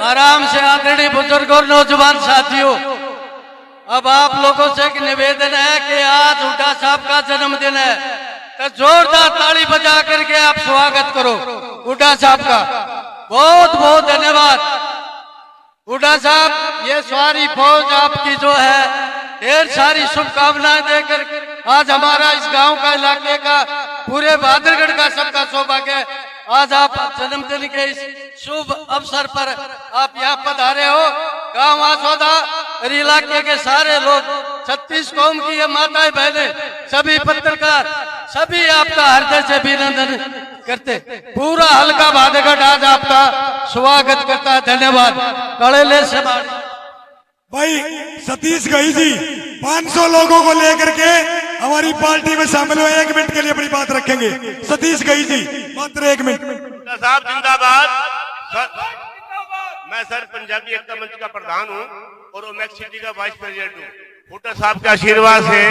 आराम से आदरणीय बुजुर्ग और नौजवान साथियों, अब आप लोगों से एक निवेदन है कि आज हुड्डा साहब का जन्मदिन है, तो जोरदार ताली बजा करके आप स्वागत करो हुड्डा साहब का। बहुत बहुत धन्यवाद हुड्डा साहब। ये सारी फौज आपकी जो है ढेर सारी शुभकामनाएं देकर आज हमारा इस गांव का, इलाके का, पूरे बहादुरगढ़ का सबका सौभाग्य, आज आप जन्मदिन के इस शुभ अवसर पर आप यहाँ पधारे हो। गांव आसौदा और इलाके के सारे लोग, 36 कौम की ये माताएं बहनें, सभी पत्रकार, सभी आपका हृदय से अभिनंदन करते। पूरा हल्का बहादुरगढ़ आज आपका स्वागत करता है। धन्यवाद। कड़ेले से भाई सतीश गई जी 500 लोगों को लेकर के हमारी पार्टी में शामिल हुए। 1 मिनट के लिए अपनी बात रखेंगे। सतीश गई जी मात्र 1 मिनट। साहब जिंदाबाद। मैं सर पंजाबी एकता मंच का प्रधान हूँ और ओमेक्स सिटी का वाइस प्रेसिडेंट हूँ। हुड्डा साहब के आशीर्वाद से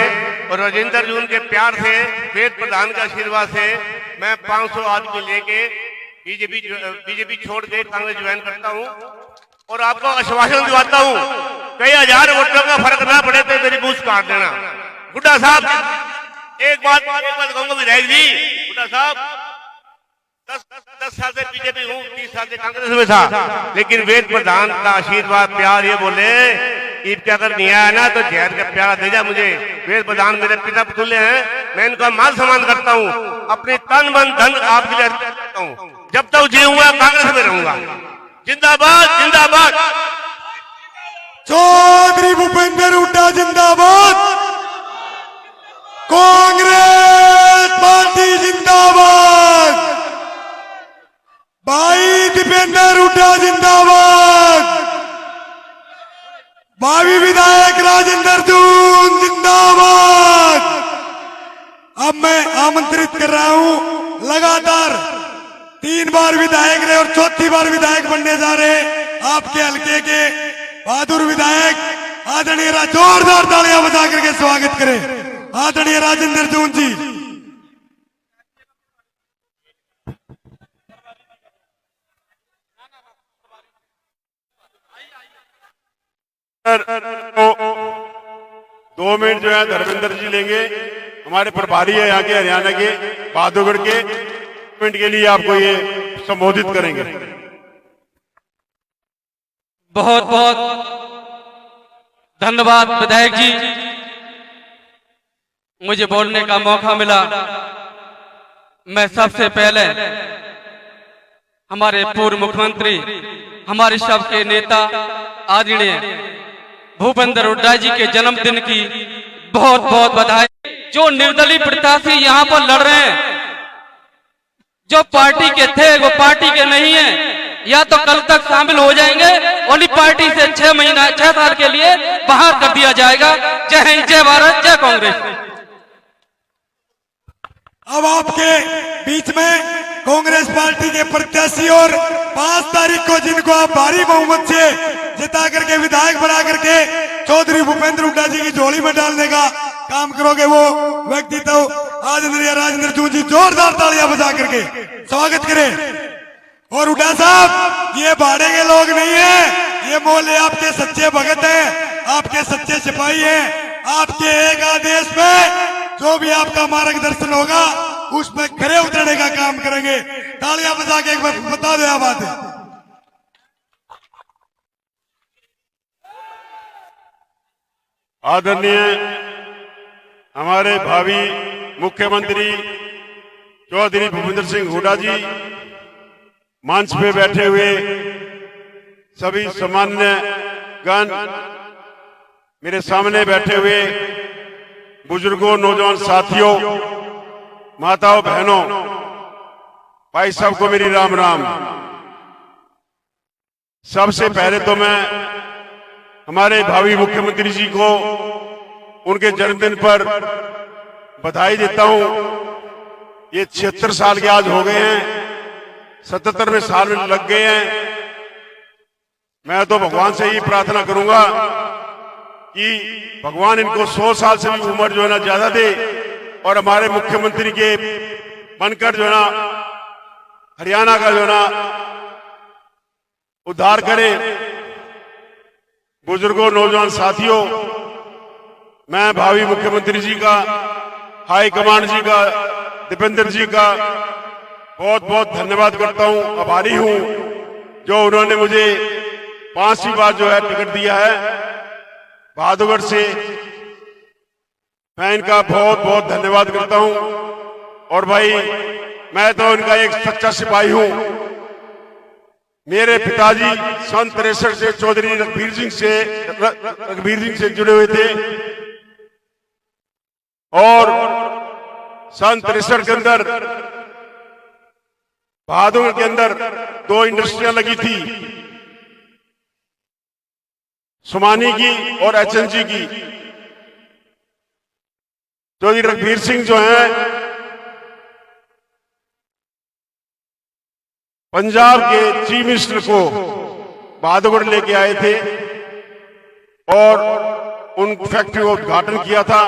और राजेंद्र जून के प्यार से, वेद प्रधान के आशीर्वाद से मैं 500 आदमी लेके बीजेपी छोड़ के कांग्रेस ज्वाइन करता हूँ और आपको आश्वासन दिलाता हूँ, कई हजार वोटों का फर्क ना पड़े तो मेरी बूझ काट देना। हुड्डा साहब एक बात कहूंगा विधायक जी, हुड्डा साहब 10 साल से बीजेपी हूँ, 30 साल से कांग्रेस में था, लेकिन वेद प्रधान का आशीर्वाद प्यार, ये बोले ईद क्या अगर नहीं आया ना तो जहर का प्यारा दे जा मुझे। वेद प्रधान मेरे पिता पुतुल्य हैं, मैं इनका मान सम्मान करता हूँ, अपने तन मन धन आपके लिए करता हूँ। जब तक जीऊंगा कांग्रेस में रहूंगा। जिंदाबाद जिंदाबाद। चौधरी भूपेंद्र हुड्डा जिंदाबाद। कांग्रेस पार्टी जिंदाबाद। भाई दीपेंद्र हुड्डा जिंदाबाद। भावी विधायक राजेंद्र जून जिंदाबाद। अब मैं आमंत्रित कर रहा हूं, लगातार 3 बार विधायक रहे और 4थी बार विधायक बनने जा रहे आपके हल्के के बहादुर विधायक आदरणीय, जोरदार तालियां बजा करके स्वागत करें आदरणीय राजेंद्र जून जी। तो 2 मिनट जो है धर्मेंद्र जी लेंगे, हमारे प्रभारी है यहाँ के, हरियाणा के, बहादुरगढ़ के। मिनट के लिए आपको ये संबोधित करेंगे। बहुत बहुत धन्यवाद विधायक जी, मुझे बोलने का मौका मिला। मैं सबसे पहले हमारे पूर्व मुख्यमंत्री, हमारे सबके नेता आदरणीय भूपेंद्र हुड्डा जी के जन्मदिन की बहुत बहुत बधाई। जो निर्दलीय प्रत्याशी यहाँ पर लड़ रहे हैं, जो पार्टी के थे वो पार्टी के नहीं है, या तो कल तक शामिल हो जाएंगे और पार्टी से 6 साल के लिए बाहर कर दिया जाएगा। जय हिंद, जय भारत, जय कांग्रेस। अब आपके बीच में कांग्रेस पार्टी के प्रत्याशी और 5 तारीख को जिनको आप भारी बहुमत से जिता करके विधायक बना करके चौधरी भूपेंद्र हुड्डा जी की झोली में डालने का काम करोगे, वो व्यक्ति तो आदरणीय राजेंद्र जून जी, जोरदार तालियां बजा करके स्वागत करें। और हुड्डा साहब ये भाड़े के लोग नहीं है, ये मोहल्ले आपके सच्चे भगत हैं, आपके सच्चे सिपाही हैं। आपके एक आदेश पे जो भी आपका मार्गदर्शन होगा उसमें खरे उतरने का काम करेंगे। तालियां बजा के एक बार बता दो बात है। आदरणीय हमारे भावी मुख्यमंत्री चौधरी भूपेंद्र सिंह हुड्डा जी, मंच पे बैठे हुए सभी सम्मान्य गण, मेरे सामने बैठे हुए बुजुर्गों, नौजवान साथियों, माताओं, बहनों, भाई सबको मेरी राम राम। सबसे पहले तो मैं हमारे भावी मुख्यमंत्री जी को उनके जन्मदिन पर बधाई देता हूं। ये 76 साल के आज हो गए हैं, 77वें साल में लग गए हैं। मैं तो भगवान से ही प्रार्थना करूंगा कि भगवान इनको 100 साल से भी उम्र जो है ना ज्यादा दे और हमारे मुख्यमंत्री के बनकर जो है ना हरियाणा का जो है ना उद्धार करे। बुजुर्गों, नौजवान साथियों, मैं भावी मुख्यमंत्री जी का, हाई कमांड जी का, दीपेंद्र जी का बहुत बहुत धन्यवाद करता हूं, आभारी हूं जो उन्होंने मुझे 5वीं बार जो है टिकट दिया है बहादुरगढ़ से। मैं इनका बहुत बहुत धन्यवाद करता हूं। और भाई, मैं तो इनका एक सच्चा सिपाही हूं। मेरे पिताजी सन 63 से चौधरी रघुवीर सिंह से जुड़े हुए थे और सन 63 के अंदर बहादुरगढ़ के अंदर 2 इंडस्ट्रियां लगी थी, सुमानी की और एचएनजी की। चौधरी रघुवीर सिंह जो हैं पंजाब के चीफ मिनिस्टर को बहादुरगढ़ लेके आए थे और उन फैक्ट्री का उद्घाटन किया था।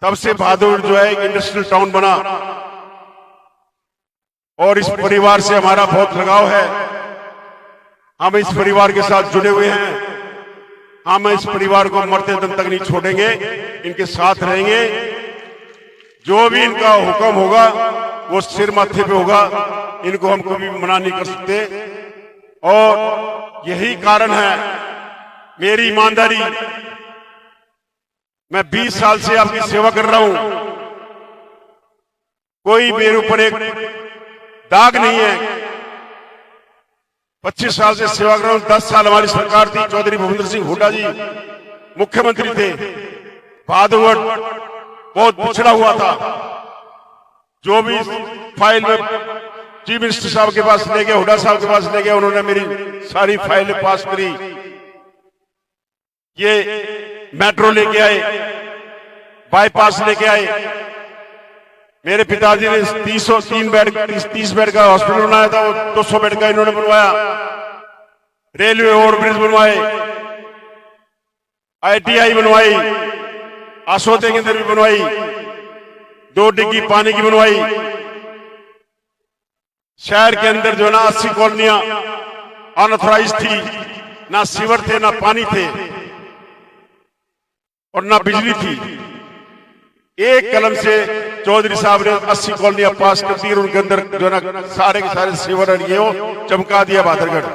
तब से बहादुरगढ़ जो है एक इंडस्ट्रियल टाउन बना और इस परिवार से हमारा बहुत लगाव है। हम इस परिवार के साथ जुड़े हुए हैं। हम इस परिवार को मरते दम तक नहीं छोड़ेंगे, इनके साथ रहेंगे। जो भी इनका हुक्म होगा वो सिर माथे पे होगा, इनको हम कभी मना नहीं कर सकते। और यही कारण है मेरी ईमानदारी। मैं 20 साल से आपकी सेवा कर रहा हूं, कोई मेरे ऊपर एक दाग नहीं है। 25 साल से सेवा कर रहा हूं। 10 साल हमारी सरकार थी, चौधरी भूपेंद्र सिंह हुड्डा जी मुख्यमंत्री थे। बहादुरगढ़ बहुत पिछड़ा हुआ था। जो भी फाइल में चीफ मिनिस्टर साहब के पास ले गए, हुड्डा साहब के पास ले गए, उन्होंने मेरी सारी फाइलें पास करी। ये मेट्रो लेके आए, बाईपास लेके आए। मेरे पिताजी ने 30 बेड का हॉस्पिटल बनाया था, वो 200 बेड का इन्होंने बनवाया। रेलवे ओवरब्रिज बनवाए, ITI बनवाई, आसोते के अंदर भी बनवाई, 2 डिग्गी पानी की बनवाई। शहर के अंदर जो ना 80 कॉलोनियां अनऑथराइज थी, ना सीवर थे, ना पानी थे और ना बिजली थी। एक कलम से चौधरी साहब ने 80 कॉलोनियां पास कर दी और उनके अंदर जो ना सारे के सारे सीवर और ये हो चमका दिया बहादुरगढ़।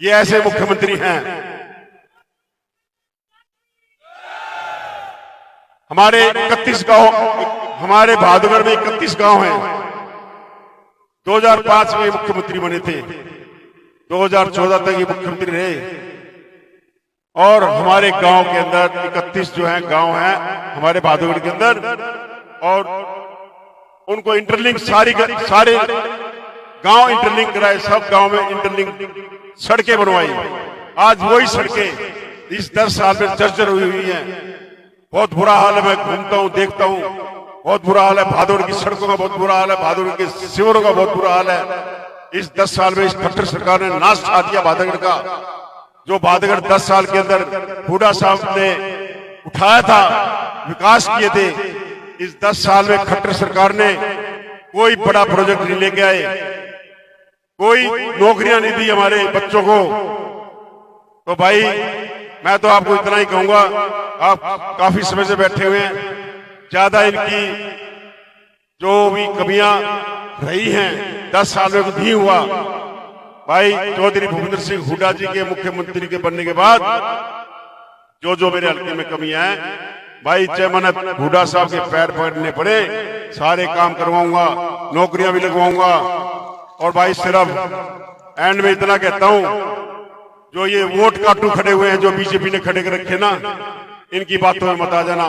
ये ऐसे मुख्यमंत्री हैं। हमारे 31 गांव, हमारे बहादुरगढ़ में 31 गांव हैं। 2005 में मुख्यमंत्री बने थे, 2014 तक ये मुख्यमंत्री रहे। और हमारे गांव के अंदर 31 जो है गांव हैं हमारे बहादुरगढ़ के अंदर, और उनको इंटरलिंक सारे गांव इंटरलिंक कराए। सब गांव में इंटरलिंक सड़कें बनवाई। आज वही सड़कें इस 10 साल में जर्जर हुई हैं। बहुत बुरा हाल है। मैं घूमता हूं, देखता हूं, बहुत बुरा हाल है। बहादुरगढ़ की सड़कों का बहुत बुरा हाल है, बहादुरगढ़ के सीवरों का बहुत बुरा हाल है। इस 10 साल में इस खट्टर सरकार ने नाश छा दिया बहादुरगढ़ का। जो बहादुरगढ़ 10 साल के अंदर हुड्डा साहब ने उठाया था, विकास किए थे, इस 10 साल में खट्टर सरकार ने कोई बड़ा प्रोजेक्ट नहीं लेके आए, कोई नौकरियां नहीं दी हमारे बच्चों को। तो भाई, मैं तो आपको इतना ही कहूंगा, आप काफी समय से बैठे हुए हैं, ज्यादा इनकी जो भी कमियां रही हैं 10 साल में कुछ नहीं हुआ। भाई, चौधरी भूपेंद्र सिंह हुड्डा जी के मुख्यमंत्री के बनने के बाद जो मेरे हल्के में कमियां हैं, भाई चाहे मैंने हुड्डा साहब के पैर पकड़ने पड़े, सारे काम करवाऊंगा, नौकरियां भी लगवाऊंगा। और भाई, सिर्फ एंड में इतना कहता हूं, जो ये वोट काटू खड़े हुए हैं, जो बीजेपी ने खड़े कर रखे ना, इनकी बातों में मत आ जाना।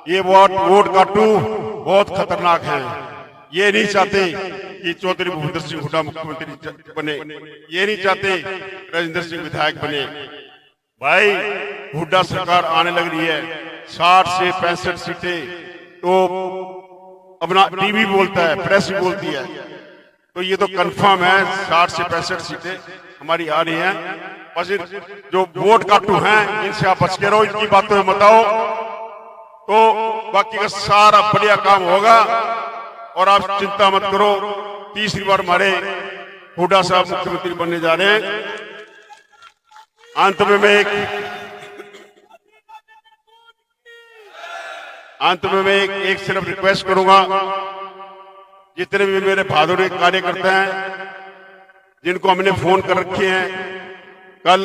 ये वोट काटू बहुत खतरनाक है। ये नहीं चाहते कि चौधरी भूपेंद्र सिंह हुड्डा मुख्यमंत्री बने, ये नहीं चाहते राजेंद्र सिंह विधायक बने। भाई, हुड्डा सरकार आने लग रही है, 60 से 65 सीटें, तो अपना टीवी बोलता है, प्रेस भी बोलती है, तो ये तो कंफर्म है 60 से 65 सीटें हमारी आ रही हैं। बस जो वोट काटू हैं, इनसे आप बच के रहो, इनकी बातों में मत आओ, तो बाकी का सारा बढ़िया काम होगा। और आप चिंता मत करो, तीसरी बार हमारे हुड्डा साहब मुख्यमंत्री बनने जा रहे हैं। अंत में मैं एक सिर्फ रिक्वेस्ट करूंगा, जितने भी मेरे बहादुर कार्यकर्ता हैं जिनको हमने फोन कर रखे हैं, कल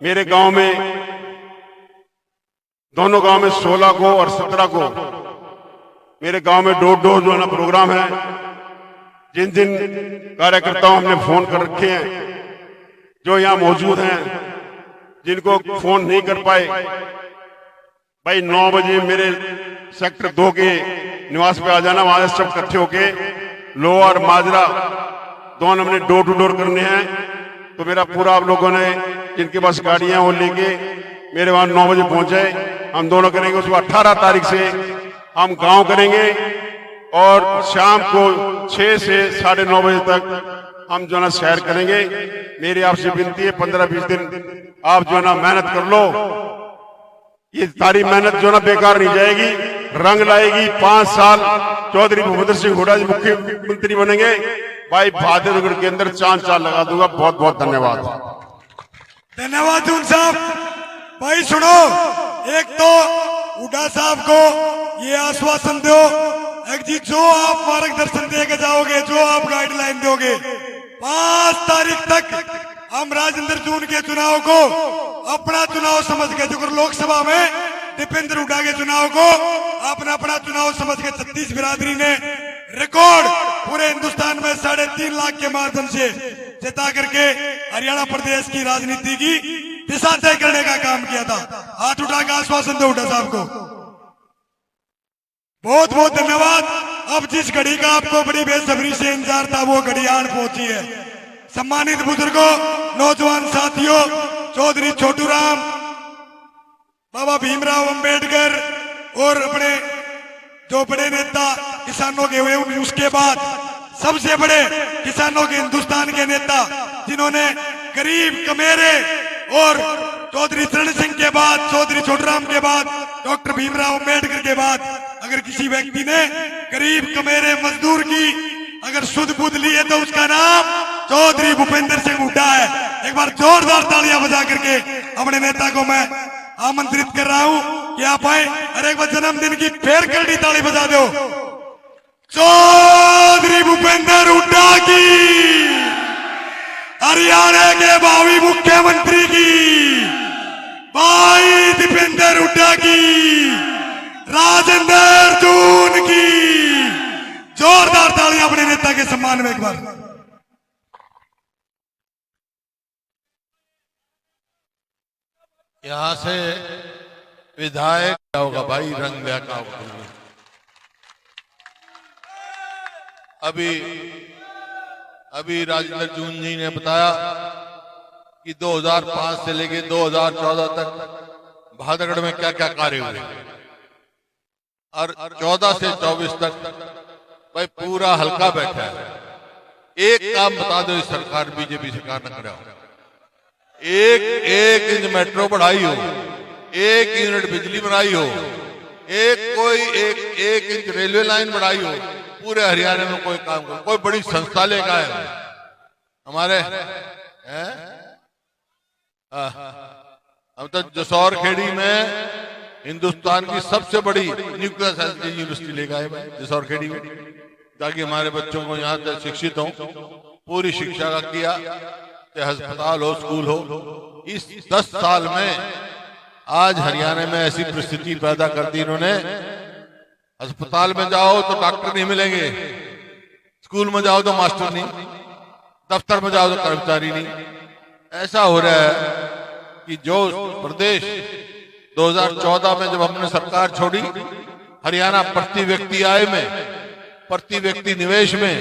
मेरे गांव में, दोनों गांव में 16 को और 17 को मेरे गांव में डोर डोर जो है ना प्रोग्राम है। जिन जिन कार्यकर्ताओं हमने फोन कर रखे हैं, जो यहाँ मौजूद हैं, जिनको फोन नहीं कर पाए, भाई 9 बजे मेरे सेक्टर 2 के निवास पे आ जाना। वहां से सब इकट्ठे होके लोअर माजरा दोनों हमने डोर टू डोर करने हैं। तो मेरा पूरा आप लोगों ने जिनके पास गाड़ियां वो लेके मेरे वहां 9 बजे पहुंचे। हम दोनों करेंगे उसको 18 तारीख से हम गांव करेंगे और शाम को 6 से 9:30 बजे तक हम जो है ना सैर करेंगे। मेरी आपसे विनती है 15-20 दिन आप जो है ना मेहनत कर लो। ये सारी मेहनत जो है ना बेकार नहीं जाएगी, रंग लाएगी। 5 साल चौधरी भूपेंद्र सिंह हुड्डा जी मुख्यमंत्री बनेंगे। भाई बहादुरगढ़ के अंदर चांद लगा दूंगा। बहुत बहुत धन्यवाद। धन्यवाद जून साहब। भाई सुनो, एक तो हुड्डा साहब को ये आश्वासन दो जी, जो आप मार्गदर्शन देके जाओगे, जो आप गाइडलाइन दोगे, 5 तारीख तक हम राजेंद्र जून के चुनाव को अपना चुनाव समझ के, जो लोकसभा में दीपेंद्र हुड्डा के चुनाव को अपना चुनाव समझ के 36 बिरादरी ने रिकॉर्ड पूरे हिंदुस्तान में 3.5 लाख के माध्यम से जिता करके हरियाणा प्रदेश की राजनीति की दिशा तय करने का काम किया था। हाथ उठा के आश्वासन दो हुड्डा साहब को। बहुत बहुत धन्यवाद। अब जिस घड़ी का आपको बड़ी बेसब्री से इंतजार था, वो घड़ी आन पहुंची है। सम्मानित बुजुर्गों, नौजवान साथियों, चौधरी छोटू राम, बाबा भीमराव अंबेडकर और अपने जो बड़े नेता किसानों के हुए, उसके बाद सबसे बड़े किसानों के हिंदुस्तान के नेता जिन्होंने गरीब कमेरे और चौधरी चरण सिंह के बाद, चौधरी छोटूराम के बाद, डॉक्टर भीमराव अंबेडकर के बाद अगर किसी व्यक्ति ने गरीब कमेरे मजदूर की अगर शुद्ध बुद्ध ली है तो उसका नाम चौधरी भूपेंद्र सिंह हुड्डा है। एक बार जोरदार तालियां बजा करके अपने नेता को मैं आमंत्रित कर रहा हूं कि आप आए और एक बार जन्मदिन की फेर करनी ताली बजा दो। चौधरी भूपेंद्र हुड्डा की, हरियाणा के भावी मुख्यमंत्री की, भाई दीपेंद्र हुड्डा की, राजेंद्र जून की। जोरदार तालियां अपने नेता के सम्मान में एक बार। यहां से विधायक क्या होगा भाई, रंग बहका होगा। अभी राजेंद्र जून जी ने बताया कि 2005 से लेके 2014 तक बहादुरगढ़ में क्या क्या कार्य हुए और 14 से 24 तक भाई पूरा हल्का बैठा है। एक काम बता दो, इस सरकार बीजेपी सरकार न करे। एक इंच मेट्रो बढ़ाई हो, 1 यूनिट बिजली बनाई हो, एक इंच रेलवे लाइन बढ़ाई हो, पूरे हरियाणा में कोई काम करो, कोई बड़ी संस्था लेकर आए हमारे हम तो जसौर खेड़ी में हिंदुस्तान की सबसे बड़ी न्यूक्लियर साइंस यूनिवर्सिटी लेकर आए जसौर खेड़ी में, ताकि हमारे बच्चों को यहाँ तक शिक्षित हो, पूरी शिक्षा का किया, चाहे अस्पताल हो, स्कूल हो। इस 10 साल में आज हरियाणा में ऐसी परिस्थिति पैदा कर दी इन्होंने। अस्पताल में जाओ तो डॉक्टर नहीं मिलेंगे, स्कूल में जाओ तो मास्टर नहीं, दफ्तर में जाओ तो कर्मचारी नहीं। ऐसा हो रहा है कि जो प्रदेश 2014 में जब हमने सरकार छोड़ी, हरियाणा प्रति व्यक्ति आय में, प्रति व्यक्ति निवेश में,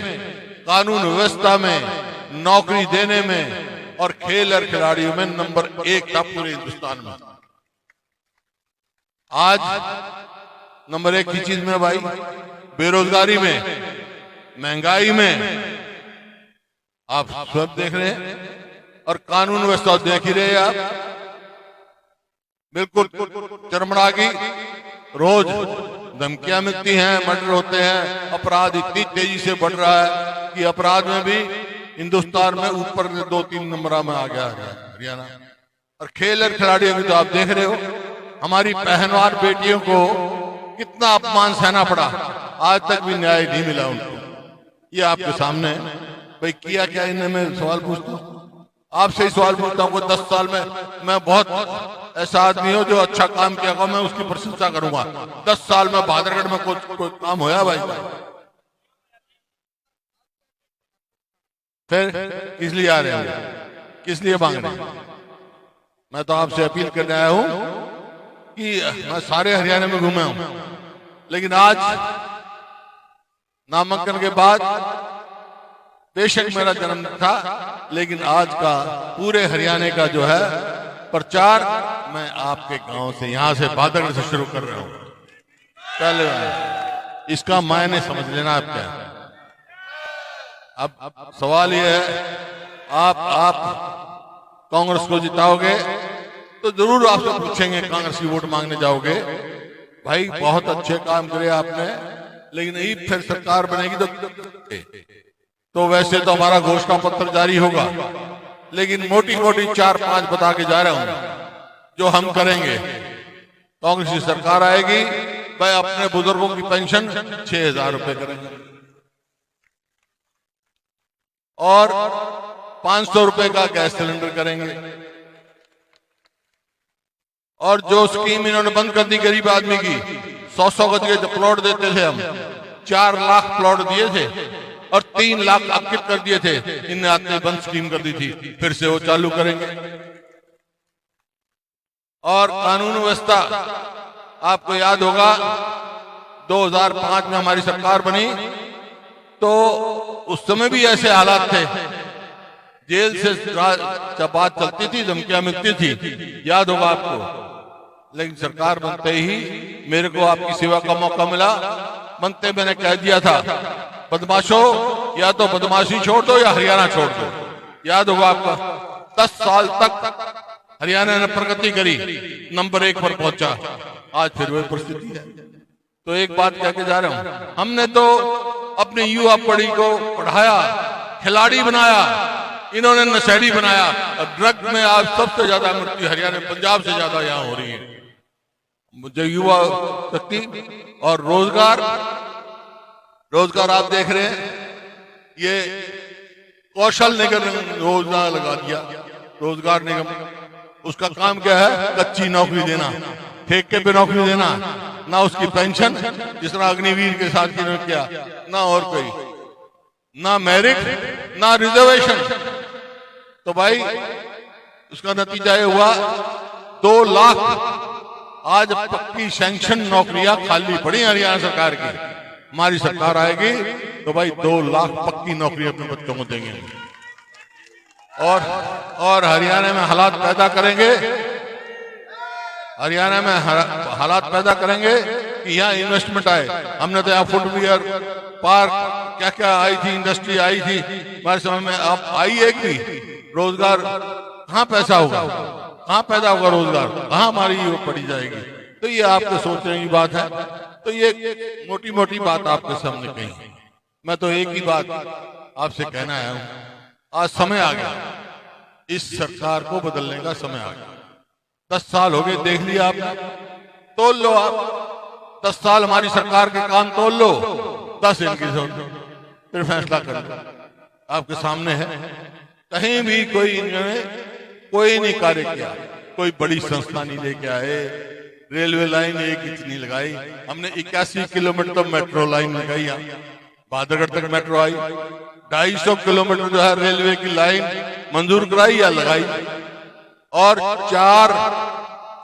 कानून व्यवस्था में, नौकरी देने में और खेल और खिलाड़ियों में नंबर 1 था पूरे हिंदुस्तान में। आज नंबर 1 की चीज में भाई, बेरोजगारी में, महंगाई में आप सब देख रहे हैं, और कानून व्यवस्था देख ही रहे आप, बिल्कुल चरमरा की। रोज धमकियां मिलती हैं, मर्डर होते हैं, अपराध इतनी तेजी से बढ़ रहा है कि अपराध में भी हिंदुस्तान में ऊपर 2-3 नंबर में आ गया हरियाणा। और खेल और खिलाड़ियों की तो आप देख रहे हो, हमारी पहलवान बेटियों को कितना अपमान सहना पड़ा, आज तक भी न्याय नहीं मिला उनको। ये आपके सामने है। भाई किया क्या इन्हें? मैं सवाल पूछता हूँ, आपसे ही सवाल पूछता हूँ। 10 साल में मैं बहुत ऐसा आदमी हूँ जो अच्छा काम किया होगा, मैं उसकी प्रशंसा करूंगा। 10 साल में बहादुरगढ़ में कोई काम होया भाई? फिर किस लिए आ रहे हैं, किस लिए मांग रहे हैं? मैं तो आपसे अपील करने आया हूं कि मैं सारे हरियाणा में घूमा हूं, लेकिन आज नामांकन के बाद बेशक मेरा जन्म था, लेकिन आज का पूरे हरियाणा का जो है प्रचार मैं आपके गांव से, यहां से बादगढ़ से शुरू कर रहा हूं। पहले इसका मायने समझ लेना आप क्या है। अब सवाल यह है, आप कांग्रेस को जिताओगे तो जरूर आपसे पूछेंगे, कांग्रेस की वोट मांगने जाओगे, भाई बहुत अच्छे काम करे आपने, लेकिन यही फिर सरकार बनेगी तो वैसे तो हमारा घोषणा पत्र जारी होगा, लेकिन मोटी मोटी 4-5 बता के जा रहा हूं जो हम करेंगे। कांग्रेस की सरकार आएगी, भाई अपने बुजुर्गों की पेंशन 6,000 रुपए करेंगे और 500 रुपए का गैस सिलेंडर करेंगे। और जो स्कीम इन्होंने बंद कर दी गरीब आदमी की, 100 गज के प्लॉट देते थे हम, 4 लाख प्लॉट दिए थे और 3 लाख अंकित कर दिए थे, इनने आते बंद स्कीम कर दी थी, फिर से वो चालू करेंगे। और कानून व्यवस्था आपको याद होगा, 2005 में हमारी सरकार बनी तो उस समय भी ऐसे हालात थे, जेल से जब बात चलती थी, धमकियां मिलती थी, याद होगा आपको। लेकिन सरकार बनते ही मेरे को आपकी सेवा का मौका मिला। बनते मैंने कह दिया था, बदमाशों या तो बदमाशी छोड़ दो या हरियाणा छोड़ दो। याद होगा आपका। 10 साल तक हरियाणा ने प्रगति करी, नंबर 1 पर पहुंचा। आज फिर वही परिस्थिति है। तो एक बात कह के जा रहा हूं, हमने तो अपनी युवा पीढ़ी को पढ़ाया, खिलाड़ी बनाया, इन्होंने नशेड़ी बनाया। और ड्रग में आज सबसे ज्यादा मृत्यु हरियाणा, पंजाब से ज्यादा यहाँ हो रही है। मुझे युवा शक्ति और रोजगार आप देख रहे हैं, ये कौशल निगम योजना लगा दिया। रोजगार निगम, उसका काम क्या है? कच्ची नौकरी देना, ठेके पे नौकरी देना, ना उसकी पेंशन जिस तरह अग्निवीर के साथ किया, ना और कोई, ना मेरिट, ना रिजर्वेशन। तो भाई उसका नतीजा ये हुआ 2 लाख आज पक्की सैंक्शन नौकरियां खाली पड़ी हरियाणा सरकार की। हमारी सरकार आएगी तो भाई 2 लाख पक्की नौकरी अपने बच्चों को देंगे और हरियाणा में हालात पैदा करेंगे। हरियाणा में हालात पैदा करेंगे कि यहाँ इन्वेस्टमेंट आए। हमने तो यहाँ फुटवियर पार्क क्या क्या आई थी, इंडस्ट्री आई थी हमारे समय में, अब आई एक भी। रोजगार कहाँ पैसा होगा, कहाँ पैदा होगा रोजगार, कहाँ हमारी वो पड़ी जाएगी। तो ये आपके सोचने की बात है। तो ये मोटी मोटी बात आपके सामने कही। मैं तो एक ही बात आपसे कहना आया हूँ, आज समय आ गया, इस सरकार को बदलने का समय आ गया। 10 साल हो गए, देख लिया आपने, तोल लो आप। 10 साल हमारी सरकार के काम तोल लो, 10 इनकी फिर फैसला कर लो। आपके सामने है, कहीं भी कोई नहीं कार्य किया, कोई बड़ी संस्था नहीं लेके आए, रेलवे लाइन एक इंच नहीं लगाई। हमने 81 किलोमीटर तो मेट्रो लाइन लगाई, बहादुरगढ़ तक मेट्रो आई। 250 किलोमीटर जो है रेलवे की लाइन मंजूर कराई या लगाई, और 4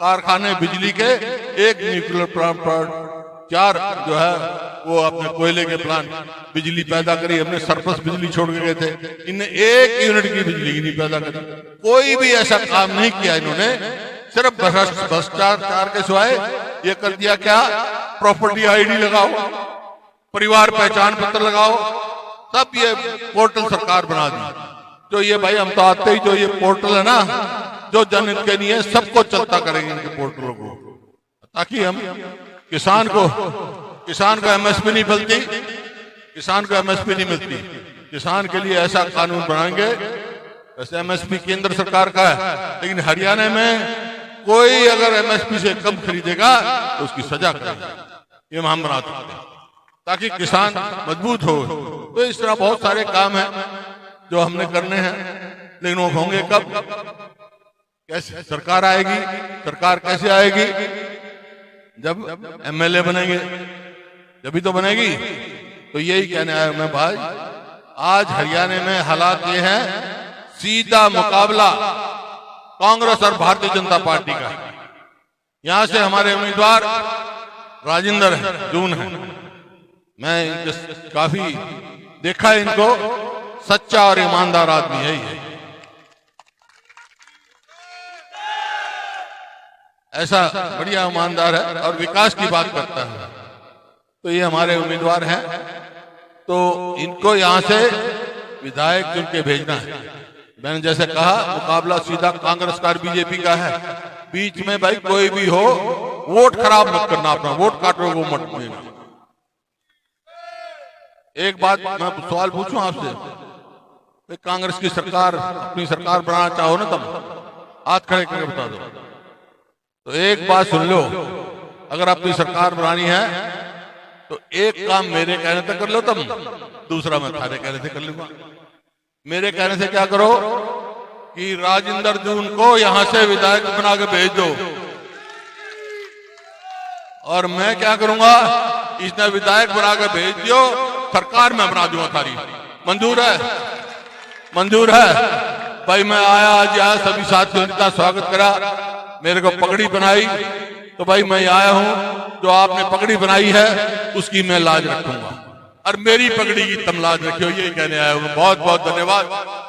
कारखाने बिजली के, 1 न्यूक्लियर प्लांट, 4 जो है वो अपने कोयले के प्लांट बिजली पैदा करी। हमने सरप्लस बिजली छोड़ के गए थे, इन्हें 1 यूनिट की बिजली नहीं पैदा करी। कोई भी ऐसा काम नहीं किया इन्होंने, सिर्फ भ्रष्टाचार के सिवाय ये कर दिया क्या? प्रॉपर्टी आईडी लगाओ, परिवार पहचान पत्र लगाओ, सब ये पोर्टल सरकार बना दी। तो ये भाई हम तो आते ही, जो ये पोर्टल है ना, जो जनहित के लिए सबको चलता करेंगे इनके पोर्टलों को, ताकि हम किसान को एमएसपी नहीं मिलती, किसान को एमएसपी नहीं मिलती, किसान के लिए ऐसा कानून बनाएंगे। वैसे एमएसपी केंद्र सरकार का है, लेकिन हरियाणा में कोई अगर एमएसपी से कम खरीदेगा तो उसकी सजा करेगा। ये हम बना सकते हैं ताकि किसान मजबूत हो। तो इस तरह बहुत सारे काम हैं जो हमने करने हैं, लेकिन वो होंगे कब? कैसे सरकार आएगी? सरकार कैसे आएगी? जब एमएलए बनेंगे जब तो बनेगी। तो यही कहने आया मैं भाई, आज हरियाणा में हालात ये हैं, सीधा मुकाबला कांग्रेस और भारतीय जनता पार्टी का। यहां से हमारे उम्मीदवार राजेंद्र जून है। मैं काफी देखा है इनको, सच्चा और ईमानदार आदमी है ये। ऐसा बढ़िया ईमानदार है और विकास की बात करता है। तो ये हमारे उम्मीदवार हैं, तो इनको यहां से विधायक चुन के भेजना है। मैंने जैसे कहा, मुकाबला सीधा कांग्रेस का और बीजेपी का है। बीच में भाई कोई भी हो, वोट खराब मत करना, अपना वोट काटो वो मत देना। एक बात मैं सवाल पूछूं आपसे, कांग्रेस की सरकार अपनी सरकार बनाना चाहो ना, तुम हाथ खड़े करके बता दो। तो एक बात सुन लो, अगर अपनी सरकार बनानी है तो एक काम मेरे कहने से कर लो तुम, दूसरा मैं थारे कहने से कर लूंगा। मेरे कहने से क्या करो कि राजेंद्र जून को यहां से विधायक बना के भेज दो, और मैं क्या करूंगा, इसने विधायक बना के भेज दियो, सरकार में बना दूंगा थारी। मंजूर है? मंजूर है भाई। मैं आया आज यहाँ, सभी साथियों ने इतना स्वागत करा, मेरे को पगड़ी बनाई, तो भाई मैं आया हूं, जो आपने पगड़ी बनाई है उसकी मैं लाज रखूंगा, और मेरी पगड़ी की तुम लाज रखियो, ये कहने आया हूं। बहुत बहुत धन्यवाद।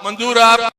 मंजूर है आप?